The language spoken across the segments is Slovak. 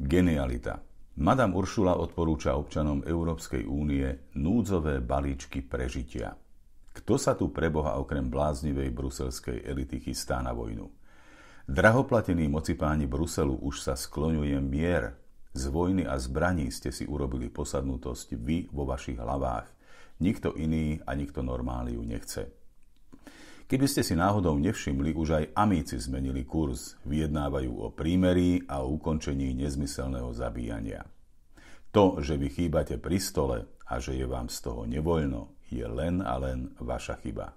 Genialita. Madame Ursula odporúča občanom Európskej únie núdzové balíčky prežitia. Kto sa tu preboha okrem bláznivej bruselskej elity chystá na vojnu? Drahoplatení mocipáni Bruselu už sa skloňuje mier. Z vojny a zbraní ste si urobili posadnutosť vy vo vašich hlavách. Nikto iný a nikto normálny ju nechce. Keby ste si náhodou nevšimli, už aj amíci zmenili kurz, vyjednávajú o prímerí a o ukončení nezmyselného zabíjania. To, že vy chýbate pri stole a že je vám z toho nevoľno, je len a len vaša chyba.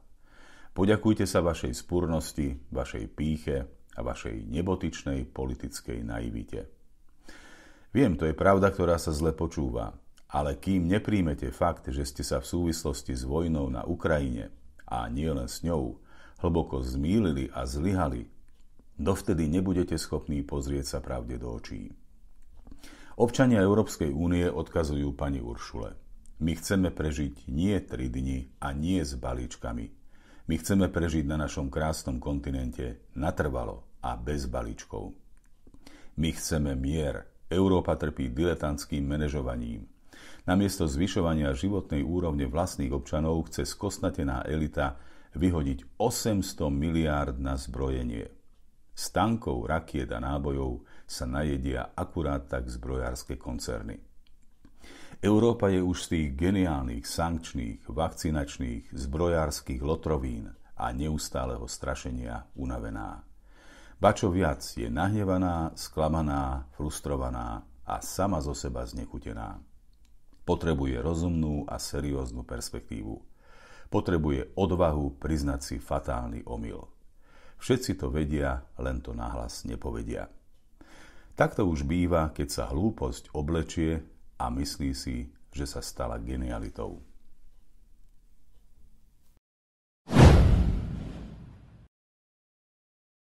Poďakujte sa vašej spúrnosti, vašej pýche a vašej nebotičnej politickej naivite. Viem, to je pravda, ktorá sa zle počúva, ale kým nepríjmete fakt, že ste sa v súvislosti s vojnou na Ukrajine a nie len s ňou hlboko zmýlili a zlyhali, dovtedy nebudete schopní pozrieť sa pravde do očí. Občania Európskej únie odkazujú pani Uršule. My chceme prežiť nie 3 dni a nie s balíčkami. My chceme prežiť na našom krásnom kontinente natrvalo a bez balíčkov. My chceme mier. Európa trpí diletantským manažovaním. Namiesto zvyšovania životnej úrovne vlastných občanov chce skostnatená elita vyhodiť 800 miliárd na zbrojenie. Z tankov, rakiet a nábojov sa najedia akurát tak zbrojárske koncerny. Európa je už z tých geniálnych, sankčných, vakcinačných, zbrojárskych lotrovín a neustáleho strašenia unavená. Ba čo viac, je nahnevaná, sklamaná, frustrovaná a sama zo seba znechutená. Potrebuje rozumnú a serióznu perspektívu. Potrebuje odvahu priznať si fatálny omyl. Všetci to vedia, len to nahlas nepovedia. Tak to už býva, keď sa hlúposť oblečie a myslí si, že sa stala genialitou.